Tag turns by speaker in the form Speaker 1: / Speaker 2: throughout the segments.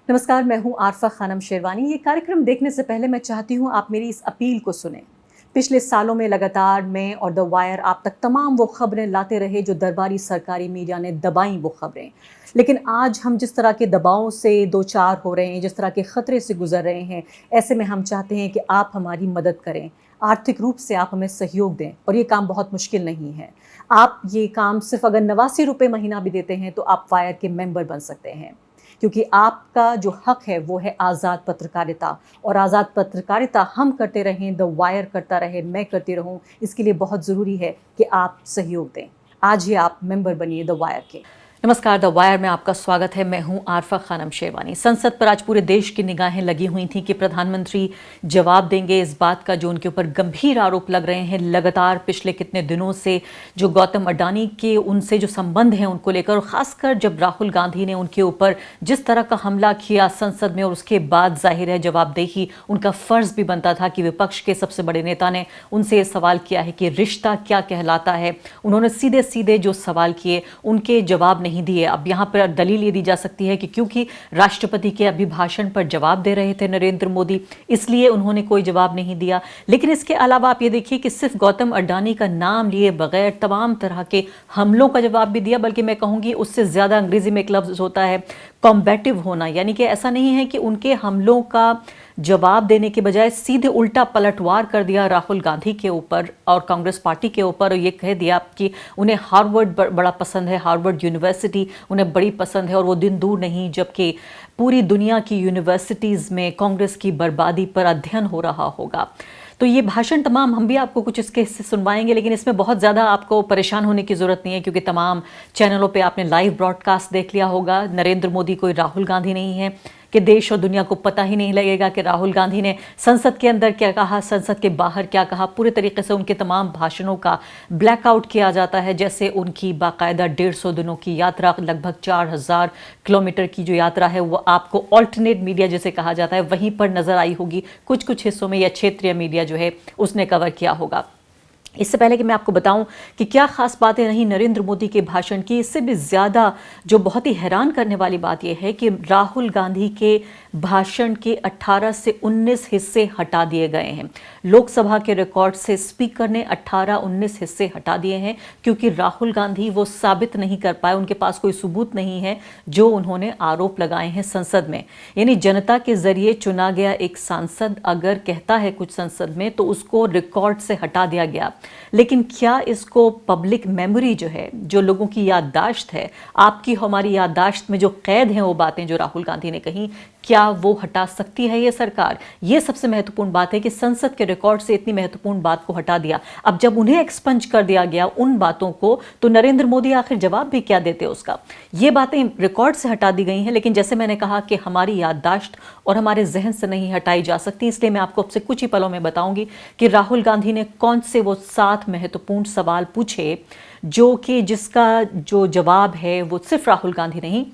Speaker 1: नमस्कार, मैं हूं आरफा खानम शेरवानी। ये कार्यक्रम देखने से पहले मैं चाहती हूं आप मेरी इस अपील को सुनें। पिछले सालों में लगातार मैं और द वायर आप तक तमाम वो खबरें लाते रहे जो दरबारी सरकारी मीडिया ने दबाई वो खबरें। लेकिन आज हम जिस तरह के दबावों से दो चार हो रहे हैं, जिस तरह के खतरे से गुजर रहे हैं, ऐसे में हम चाहते हैं कि आप हमारी मदद करें, आर्थिक रूप से आप हमें सहयोग दें। और ये काम बहुत मुश्किल नहीं है। आप ये काम सिर्फ अगर 89 रुपये महीना भी देते हैं तो आप वायर के मेंबर बन सकते हैं, क्योंकि आपका जो हक है वो है आज़ाद पत्रकारिता। और आज़ाद पत्रकारिता हम करते रहें, द वायर करता रहे, मैं करती रहूं, इसके लिए बहुत ज़रूरी है कि आप सहयोग दें। आज ही आप मेंबर बनिए द वायर के। नमस्कार, द वायर में आपका स्वागत है। मैं हूं आरफा खानम शेरवानी। संसद पर आज पूरे देश की निगाहें लगी हुई थी कि प्रधानमंत्री जवाब देंगे इस बात का जो उनके ऊपर गंभीर आरोप लग रहे हैं लगातार पिछले कितने दिनों से, जो गौतम अडानी के उनसे जो संबंध हैं उनको लेकर, और खासकर जब राहुल गांधी ने उनके ऊपर जिस तरह का हमला किया संसद में, और उसके बाद जाहिर है जवाबदेही उनका फर्ज भी बनता था कि विपक्ष के सबसे बड़े नेता ने उनसे सवाल किया है कि रिश्ता क्या कहलाता है। उन्होंने सीधे सीधे जो सवाल किए उनके जवाब नहीं दिए। अब यहां पर दलील ये दी जा सकती है कि क्योंकि राष्ट्रपति के अभिभाषण पर जवाब दे रहे थे नरेंद्र मोदी, इसलिए उन्होंने कोई जवाब नहीं दिया। लेकिन इसके अलावा आप ये देखिए कि सिर्फ गौतम अडानी का नाम लिए बगैर तमाम तरह के हमलों का जवाब भी दिया, बल्कि मैं कहूंगी उससे ज्यादा अंग्रेजी में एक लफ्ज होता है कॉम्बैटिव होना। यानी कि ऐसा नहीं है कि उनके हमलों का जवाब देने के बजाय सीधे उल्टा पलटवार कर दिया राहुल गांधी के ऊपर और कांग्रेस पार्टी के ऊपर, और ये कह दिया कि उन्हें हार्वर्ड बड़ा पसंद है, हार्वर्ड यूनिवर्सिटी उन्हें बड़ी पसंद है, और वो दिन दूर नहीं जबकि पूरी दुनिया की यूनिवर्सिटीज़ में कांग्रेस की बर्बादी पर अध्ययन हो रहा होगा। तो ये भाषण तमाम हम भी आपको कुछ इसके हिस्से सुनवाएंगे, लेकिन इसमें बहुत ज़्यादा आपको परेशान होने की ज़रूरत नहीं है, क्योंकि तमाम चैनलों पे आपने लाइव ब्रॉडकास्ट देख लिया होगा। नरेंद्र मोदी कोई राहुल गांधी नहीं है कि देश और दुनिया को पता ही नहीं लगेगा कि राहुल गांधी ने संसद के अंदर क्या कहा, संसद के बाहर क्या कहा। पूरे तरीके से उनके तमाम भाषणों का ब्लैकआउट किया जाता है, जैसे उनकी बाकायदा 150 दिनों की यात्रा, लगभग 4000 किलोमीटर की जो यात्रा है, वो आपको ऑल्टरनेट मीडिया जिसे कहा जाता है वहीं पर नजर आई होगी। कुछ कुछ हिस्सों में या क्षेत्रीय मीडिया जो है उसने कवर किया होगा। इससे पहले कि मैं आपको बताऊं कि क्या खास बातें रही नरेंद्र मोदी के भाषण की, इससे भी ज़्यादा जो बहुत ही हैरान करने वाली बात यह है कि राहुल गांधी के भाषण के 18 से 19 हिस्से हटा दिए गए हैं। लोकसभा के रिकॉर्ड से स्पीकर ने 18-19 हिस्से हटा दिए हैं, क्योंकि राहुल गांधी वो साबित नहीं कर पाए, उनके पास कोई सबूत नहीं है जो उन्होंने आरोप लगाए हैं संसद में। यानी जनता के जरिए चुना गया एक सांसद अगर कहता है कुछ संसद में, तो उसको रिकॉर्ड से हटा दिया गया। लेकिन क्या इसको पब्लिक मेमोरी जो है, जो लोगों की याददाश्त है, आपकी हमारी याददाश्त में जो कैद हैं वो बातें जो राहुल गांधी ने कही, क्या वो हटा सकती है ये सरकार? ये सबसे महत्वपूर्ण बात है कि संसद के रिकॉर्ड से इतनी महत्वपूर्ण बात को हटा दिया। अब जब उन्हें एक्सपंज कर दिया गया उन बातों को, तो नरेंद्र मोदी आखिर जवाब भी क्या देते उसका? ये बातें रिकॉर्ड से हटा दी गई हैं, लेकिन जैसे मैंने कहा कि हमारी याददाश्त और हमारे जहन से नहीं हटाई जा सकती, इसलिए मैं आपको अब से कुछ ही पलों में बताऊंगी कि राहुल गांधी ने कौन से वो 7 महत्वपूर्ण सवाल पूछे, जो कि जिसका जो जवाब है वो सिर्फ राहुल गांधी नहीं,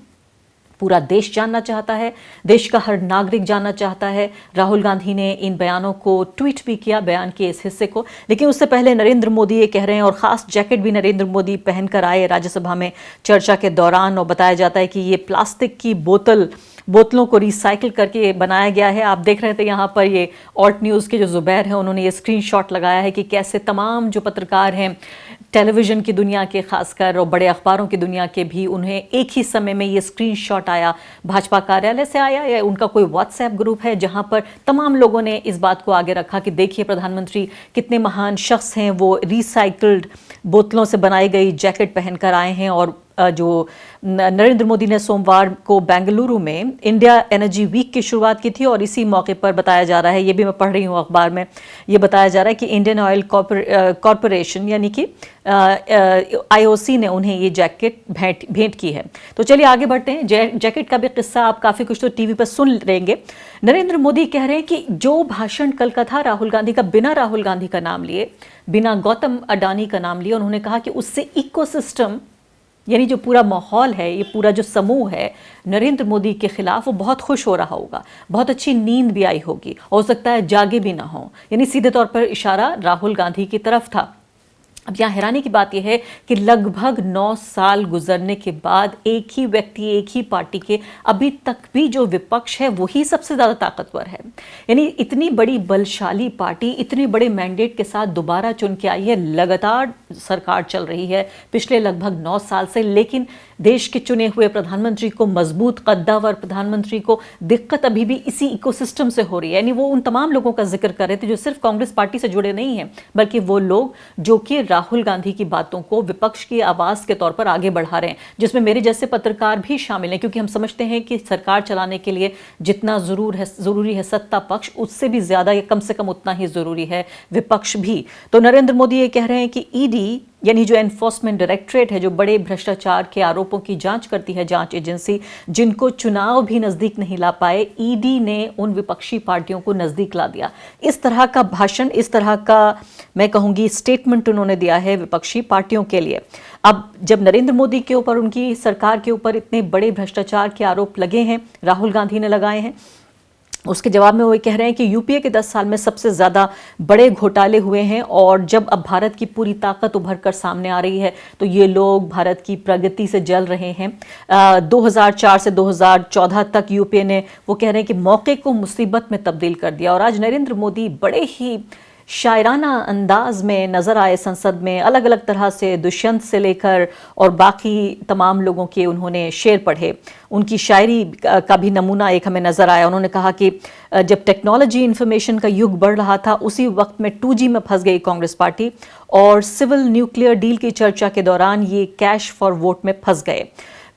Speaker 1: पूरा देश जानना चाहता है, देश का हर नागरिक जानना चाहता है। राहुल गांधी ने इन बयानों को ट्वीट भी किया, बयान के इस हिस्से को। लेकिन उससे पहले नरेंद्र मोदी ये कह रहे हैं, और खास जैकेट भी नरेंद्र मोदी पहनकर आए राज्यसभा में चर्चा के दौरान, और बताया जाता है कि ये प्लास्टिक की बोतलों को रिसाइकिल करके बनाया गया है। आप देख रहे थे यहाँ पर ये ऑल्ट न्यूज़ के जो जुबैर हैं उन्होंने ये स्क्रीनशॉट लगाया है कि कैसे तमाम जो पत्रकार हैं टेलीविज़न की दुनिया के खासकर और बड़े अखबारों की दुनिया के भी, उन्हें एक ही समय में ये स्क्रीनशॉट आया, भाजपा कार्यालय से आया या उनका कोई व्हाट्सएप ग्रुप है जहाँ पर तमाम लोगों ने इस बात को आगे रखा कि देखिए प्रधानमंत्री कितने महान शख्स हैं, वो रिसाइकिल्ड बोतलों से बनाई गई जैकेट पहनकर आए हैं। और जो नरेंद्र मोदी ने सोमवार को बेंगलुरु में इंडिया एनर्जी वीक की शुरुआत की थी, और इसी मौके पर बताया जा रहा है, ये भी मैं पढ़ रही हूँ अखबार में, ये बताया जा रहा है कि इंडियन ऑयल कॉरपोरेशन यानी कि IOC ने उन्हें ये जैकेट भेंट की है। तो चलिए आगे बढ़ते हैं। जैकेट का भी किस्सा आप काफ़ी कुछ तो टीवी पर सुन लेंगे। नरेंद्र मोदी कह रहे हैं कि जो भाषण कल का था राहुल गांधी का, बिना राहुल गांधी का नाम लिए, बिना गौतम अडानी का नाम लिए, उन्होंने कहा कि उससे इकोसिस्टम यानी जो पूरा माहौल है, ये पूरा जो समूह है नरेंद्र मोदी के खिलाफ, वो बहुत खुश हो रहा होगा, बहुत अच्छी नींद भी आई होगी, हो सकता है जागे भी ना हो। यानी सीधे तौर पर इशारा राहुल गांधी की तरफ था। अब यहाँ हैरानी की बात यह है कि लगभग 9 साल गुजरने के बाद एक ही व्यक्ति, एक ही पार्टी के अभी तक भी जो विपक्ष है वही सबसे ज़्यादा ताकतवर है। यानी इतनी बड़ी बलशाली पार्टी इतने बड़े मैंडेट के साथ दोबारा चुन के आई है, लगातार सरकार चल रही है पिछले लगभग 9 साल से, लेकिन देश के चुने हुए प्रधानमंत्री को, मजबूत कद्दावर प्रधानमंत्री को दिक्कत अभी भी इसी इकोसिस्टम से हो रही है। यानी वो उन तमाम लोगों का जिक्र कर रहे थे जो सिर्फ कांग्रेस पार्टी से जुड़े नहीं हैं, बल्कि वो लोग जो कि राहुल गांधी की बातों को विपक्ष की आवाज के तौर पर आगे बढ़ा रहे हैं, जिसमें मेरे जैसे पत्रकार भी शामिल हैं, क्योंकि हम समझते हैं कि सरकार चलाने के लिए जितना जरूरी है सत्ता पक्ष, उससे भी ज्यादा या कम से कम उतना ही जरूरी है विपक्ष भी। तो नरेंद्र मोदी ये कह रहे हैं कि ईडी यानी जो एनफोर्समेंट डायरेक्टरेट है, जो बड़े भ्रष्टाचार के आरोपों की जांच करती है जांच एजेंसी, जिनको चुनाव भी नजदीक नहीं ला पाए, ईडी ने उन विपक्षी पार्टियों को नजदीक ला दिया। इस तरह का भाषण, इस तरह का मैं कहूंगी स्टेटमेंट उन्होंने दिया है विपक्षी पार्टियों के लिए। अब जब नरेंद्र मोदी के ऊपर, उनकी सरकार के ऊपर इतने बड़े भ्रष्टाचार के आरोप लगे हैं, राहुल गांधी ने लगाए हैं, उसके जवाब में वो कह रहे हैं कि यूपीए के 10 साल में सबसे ज़्यादा बड़े घोटाले हुए हैं, और जब अब भारत की पूरी ताकत उभर कर सामने आ रही है तो ये लोग भारत की प्रगति से जल रहे हैं। 2004 से 2014 तक यूपीए ने, वो कह रहे हैं कि मौके को मुसीबत में तब्दील कर दिया। और आज नरेंद्र मोदी बड़े ही शायराना अंदाज में नजर आए संसद में, अलग अलग तरह से दुष्यंत से लेकर और बाकी तमाम लोगों के उन्होंने शेर पढ़े। उनकी शायरी का भी नमूना एक हमें नजर आया। उन्होंने कहा कि जब टेक्नोलॉजी इंफॉर्मेशन का युग बढ़ रहा था, उसी वक्त में 2G में फंस गई कांग्रेस पार्टी, और सिविल न्यूक्लियर डील की चर्चा के दौरान ये कैश फॉर वोट में फंस गए।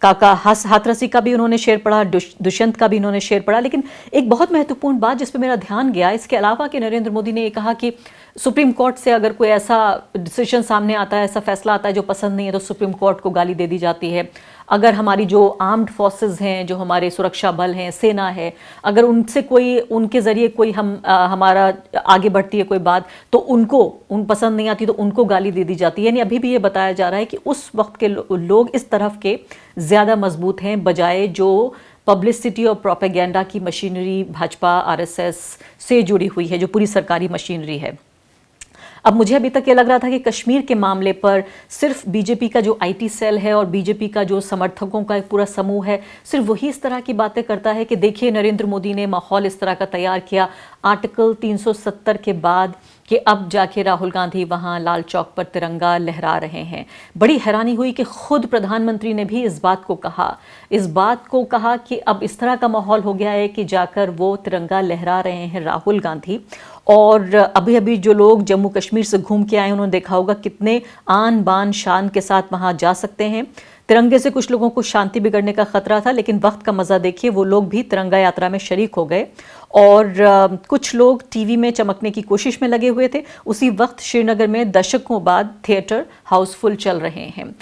Speaker 1: काका हाथरसी का भी उन्होंने शेर पढ़ा, दुष्यंत का भी उन्होंने शेर पढ़ा। लेकिन एक बहुत महत्वपूर्ण बात जिस पर मेरा ध्यान गया, इसके अलावा कि नरेंद्र मोदी ने ये कहा कि सुप्रीम कोर्ट से अगर कोई ऐसा डिसीजन सामने आता है, ऐसा फैसला आता है जो पसंद नहीं है, तो सुप्रीम कोर्ट को गाली दे दी जाती है। अगर हमारी जो आर्म्ड फोर्सेस हैं, जो हमारे सुरक्षा बल हैं, सेना है, अगर उनसे कोई, उनके ज़रिए कोई हमारा आगे बढ़ती है कोई बात, तो उन पसंद नहीं आती तो उनको गाली दे दी जाती है। यानी अभी भी ये बताया जा रहा है कि उस वक्त के लोग इस तरफ के ज़्यादा मजबूत हैं, बजाय जो पब्लिसिटी और प्रोपेगेंडा की मशीनरी भाजपा आरएसएस से जुड़ी हुई है, जो पूरी सरकारी मशीनरी है। अब मुझे अभी तक ये लग रहा था कि कश्मीर के मामले पर सिर्फ बीजेपी का जो आईटी सेल है और बीजेपी का जो समर्थकों का एक पूरा समूह है, सिर्फ वही इस तरह की बातें करता है कि देखिए नरेंद्र मोदी ने माहौल इस तरह का तैयार किया आर्टिकल 370 के बाद कि अब जाके राहुल गांधी वहाँ लाल चौक पर तिरंगा लहरा रहे हैं। बड़ी हैरानी हुई कि खुद प्रधानमंत्री ने भी इस बात को कहा कि अब इस तरह का माहौल हो गया है कि जाकर वो तिरंगा लहरा रहे हैं राहुल गांधी। और अभी अभी जो लोग जम्मू कश्मीर से घूम के आए, उन्होंने देखा होगा कितने आन बान शान के साथ वहाँ जा सकते हैं। तिरंगे से कुछ लोगों को शांति बिगड़ने का खतरा था, लेकिन वक्त का मज़ा देखिए, वो लोग भी तिरंगा यात्रा में शरीक हो गए। और कुछ लोग टीवी में चमकने की कोशिश में लगे हुए थे। उसी वक्त श्रीनगर में दशकों बाद थिएटर हाउसफुल चल रहे हैं।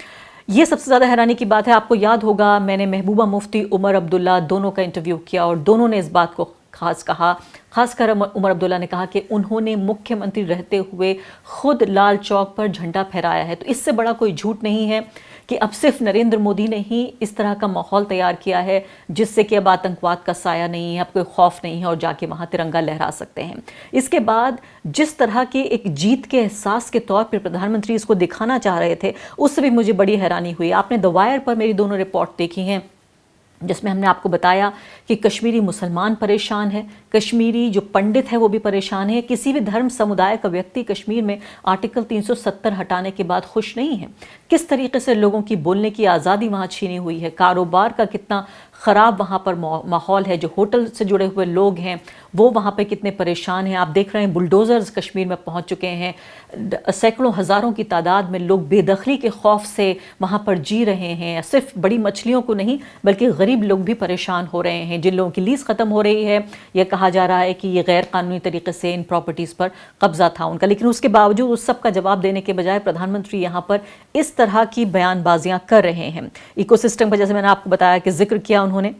Speaker 1: ये सबसे ज़्यादा हैरानी की बात है। आपको याद होगा मैंने महबूबा मुफ्ती, उमर अब्दुल्ला दोनों का इंटरव्यू किया और दोनों ने इस बात को खासकर उमर अब्दुल्ला ने कहा कि उन्होंने मुख्यमंत्री रहते हुए खुद लाल चौक पर झंडा फहराया है। तो इससे बड़ा कोई झूठ नहीं है कि अब सिर्फ नरेंद्र मोदी ने ही इस तरह का माहौल तैयार किया है जिससे कि अब आतंकवाद का साया नहीं है, अब कोई खौफ नहीं है और जाके वहाँ तिरंगा लहरा सकते हैं। इसके बाद जिस तरह के एक जीत के एहसास के तौर पर प्रधानमंत्री इसको दिखाना चाह रहे थे, उससे भी मुझे बड़ी हैरानी हुई। आपने द वायर पर मेरी दोनों रिपोर्ट देखी हैं जिसमें हमने आपको बताया कि कश्मीरी मुसलमान परेशान है, कश्मीरी जो पंडित है वो भी परेशान है। किसी भी धर्म समुदाय का व्यक्ति कश्मीर में आर्टिकल 370 हटाने के बाद खुश नहीं है। किस तरीके से लोगों की बोलने की आज़ादी वहाँ छीनी हुई है, कारोबार का कितना ख़राब वहाँ पर माहौल है, जो होटल से जुड़े हुए लोग हैं वो वहाँ पे कितने परेशान हैं। आप देख रहे हैं बुलडोज़र्स कश्मीर में पहुँच चुके हैं, सैकड़ों हज़ारों की तादाद में लोग बेदखली के खौफ से वहाँ पर जी रहे हैं। सिर्फ बड़ी मछलियों को नहीं बल्कि गरीब लोग भी परेशान हो रहे हैं, जिन लोगों की लीज़ ख़त्म हो रही है। यह कहा जा रहा है कि ये गैर कानूनी तरीके से इन प्रॉपर्टीज़ पर कब्ज़ा था उनका, लेकिन उसके बावजूद उस सब का जवाब देने के बजाय प्रधानमंत्री यहाँ पर इस तरह की बयानबाजियाँ कर रहे हैं। इकोसिस्टम का जैसे मैंने आपको बताया कि जिक्र किया उन्होंने।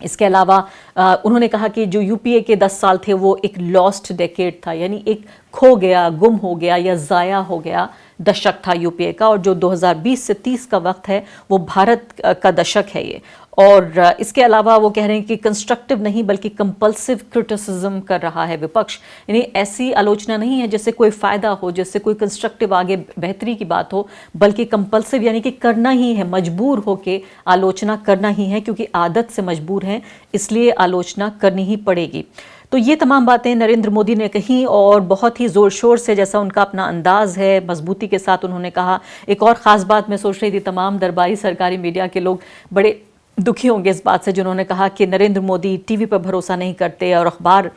Speaker 1: इसके अलावा उन्होंने कहा कि जो यूपीए के 10 साल थे वो एक लॉस्ट डेकेड था, यानी एक खो गया, गुम हो गया या ज़ाया हो गया दशक था यूपीए का, और जो 2020 से 30 का वक्त है वो भारत का दशक है ये। और इसके अलावा वो कह रहे हैं कि कंस्ट्रक्टिव नहीं बल्कि कंपल्सिव क्रिटिसिज्म कर रहा है विपक्ष। यानी ऐसी आलोचना नहीं है जिससे कोई फ़ायदा हो, जिससे कोई कंस्ट्रक्टिव आगे बेहतरी की बात हो, बल्कि कंपल्सिव यानी कि करना ही है, मजबूर होके आलोचना करना ही है, क्योंकि आदत से मजबूर हैं इसलिए आलोचना करनी ही पड़ेगी। तो ये तमाम बातें नरेंद्र मोदी ने कही और बहुत ही ज़ोर शोर से, जैसा उनका अपना अंदाज़ है, मजबूती के साथ उन्होंने कहा। एक और ख़ास बात मैं सोच रही थी, तमाम दरबारी सरकारी मीडिया के लोग बड़े दुखी होंगे इस बात से जिन्होंने कहा कि नरेंद्र मोदी टीवी पर भरोसा नहीं करते और अखबार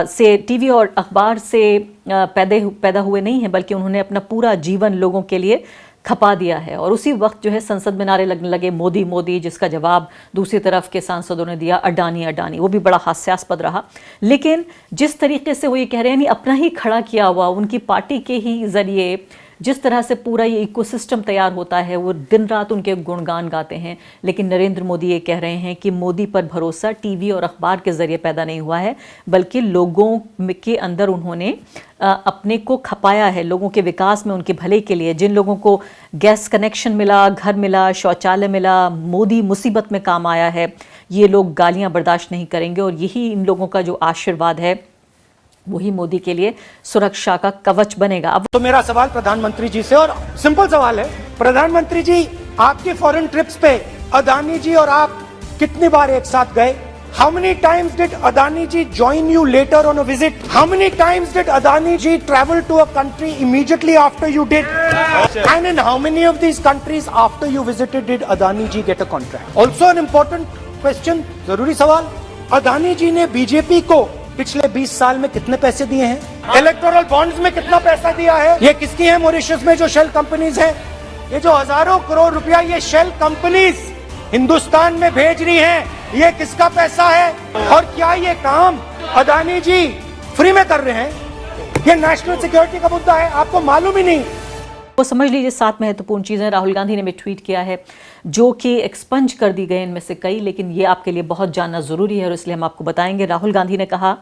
Speaker 1: से, टीवी और अखबार से पैदा हुए नहीं हैं, बल्कि उन्होंने अपना पूरा जीवन लोगों के लिए खपा दिया है। और उसी वक्त जो है संसद में नारे लगने लगे मोदी मोदी, जिसका जवाब दूसरी तरफ के सांसदों ने दिया अडानी अडानी। वो भी बड़ा हास्यास्पद रहा। लेकिन जिस तरीके से वो ये कह रहे हैं, अपना ही खड़ा किया हुआ, उनकी पार्टी के ही जरिए जिस तरह से पूरा ये इकोसिस्टम तैयार होता है, वो दिन रात उनके गुणगान गाते हैं। लेकिन नरेंद्र मोदी ये कह रहे हैं कि मोदी पर भरोसा टीवी और अखबार के जरिए पैदा नहीं हुआ है, बल्कि लोगों के अंदर उन्होंने अपने को खपाया है, लोगों के विकास में, उनके भले के लिए। जिन लोगों को गैस कनेक्शन मिला, घर मिला, शौचालय मिला, मोदी मुसीबत में काम आया है, ये लोग गालियां बर्दाश्त नहीं करेंगे। और यही इन लोगों का जो आशीर्वाद है वही मोदी के लिए सुरक्षा का कवच बनेगा। अब
Speaker 2: तो मेरा सवाल प्रधानमंत्री जी से, और सिंपल सवाल है, प्रधानमंत्री जी आपके फॉरेन ट्रिप्स पे अदानी जी और आप कितनी बार एक साथ गए? How many times did Adani ji join you later on a visit? How many times did Adani ji travel to a country immediately after you did? And in how many of these countries after you visited did Adani ji get a contract? Also an important question, जरूरी सवाल, अदानी जी ने BJP को पिछले 20 साल में कितने पैसे दिए हैं? इलेक्टोरल बॉन्ड्स में कितना पैसा दिया है? ये किसकी है? मॉरिशस में जो शेल कंपनीज हैं, ये जो हजारों करोड़ रुपया ये शेल कंपनीज हिंदुस्तान में भेज रही हैं, ये किसका पैसा है? और क्या ये काम अदानी जी फ्री में कर रहे हैं? ये नेशनल सिक्योरिटी का मुद्दा है, आपको मालूम ही नहीं।
Speaker 1: वो समझ लीजिए 7 महत्वपूर्ण चीज़ें राहुल गांधी ने भी ट्वीट किया है, जो कि एक्सपंज कर दी गए इनमें से कई, लेकिन ये आपके लिए बहुत जानना ज़रूरी है और इसलिए हम आपको बताएंगे। राहुल गांधी ने कहा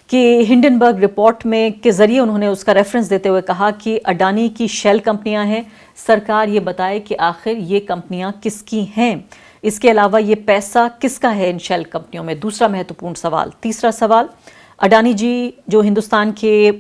Speaker 1: कि हिंडनबर्ग रिपोर्ट में के ज़रिए उन्होंने उसका रेफरेंस देते हुए कहा कि अडानी की शेल कंपनियां हैं, सरकार ये बताए कि आखिर ये कंपनियां किसकी हैं। इसके अलावा ये पैसा किसका है इन शेल कंपनियों में? दूसरा महत्वपूर्ण सवाल। तीसरा सवाल, अडानी जी जो हिंदुस्तान के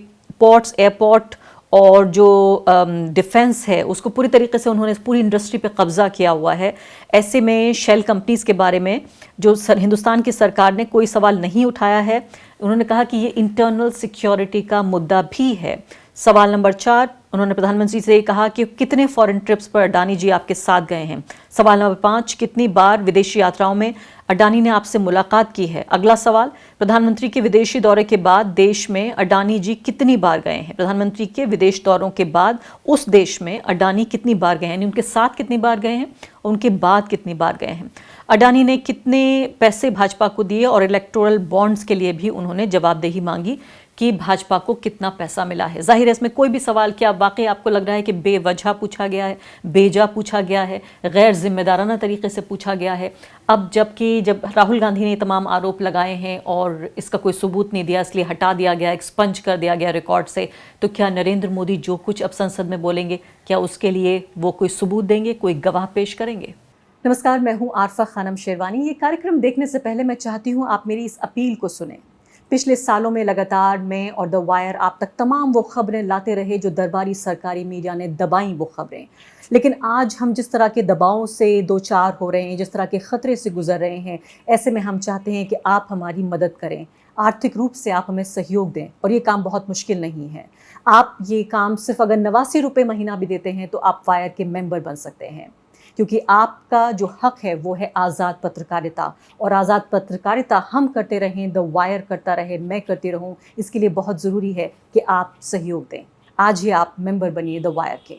Speaker 1: पोर्ट्स, एयरपोर्ट और जो डिफेंस है उसको पूरी तरीके से उन्होंने पूरी इंडस्ट्री पे कब्जा किया हुआ है। ऐसे में शेल कंपनीज के बारे में जो हिंदुस्तान की सरकार ने कोई सवाल नहीं उठाया है। उन्होंने कहा कि ये इंटरनल सिक्योरिटी का मुद्दा भी है। सवाल नंबर 4, उन्होंने प्रधानमंत्री से कहा कि कितने फॉरेन ट्रिप्स पर अडानी जी आपके साथ गए हैं। सवाल नंबर 5, कितनी बार विदेशी यात्राओं में अडानी ने आपसे मुलाकात की है। अगला सवाल, प्रधानमंत्री के विदेशी दौरे के बाद देश में अडानी जी कितनी बार गए हैं। प्रधानमंत्री के विदेश दौरों के बाद उस देश में अडानी कितनी बार गए हैं, उनके साथ कितनी बार गए हैं, उनके बाद कितनी बार गए हैं। अडानी ने कितने पैसे भाजपा को दिए और इलेक्टोरल बॉन्ड्स के लिए भी उन्होंने जवाबदेही मांगी कि भाजपा को कितना पैसा मिला है। जाहिर है इसमें कोई भी सवाल, क्या वाकई आपको लग रहा है कि बेवजह पूछा गया है, बेजा पूछा गया है, गैर जिम्मेदाराना तरीके से पूछा गया है? अब जब राहुल गांधी ने तमाम आरोप लगाए हैं और इसका कोई सबूत नहीं दिया, इसलिए हटा दिया गया, एक्सपंज कर दिया गया रिकॉर्ड से, तो क्या नरेंद्र मोदी जो कुछ अब संसद में बोलेंगे, क्या उसके लिए वो कोई सबूत देंगे, कोई गवाह पेश करेंगे? नमस्कार, मैं हूं आरफा खानम शेरवानी। ये कार्यक्रम देखने से पहले मैं चाहती हूं आप मेरी इस अपील को सुने। पिछले सालों में लगातार मैं और द वायर आप तक तमाम वो खबरें लाते रहे जो दरबारी सरकारी मीडिया ने दबाई वो खबरें। लेकिन आज हम जिस तरह के दबावों से दो चार हो रहे हैं, जिस तरह के ख़तरे से गुजर रहे हैं, ऐसे में हम चाहते हैं कि आप हमारी मदद करें, आर्थिक रूप से आप हमें सहयोग दें। और ये काम बहुत मुश्किल नहीं है। आप ये काम सिर्फ अगर 89 रुपये महीना भी देते हैं तो आप वायर के मेंबर बन सकते हैं, क्योंकि आपका जो हक है वो है आज़ाद पत्रकारिता। और आज़ाद पत्रकारिता हम करते रहें, द वायर करता रहे, मैं करती रहूं, इसके लिए बहुत ज़रूरी है कि आप सहयोग दें। आज ही आप मेंबर बनिए द वायर के।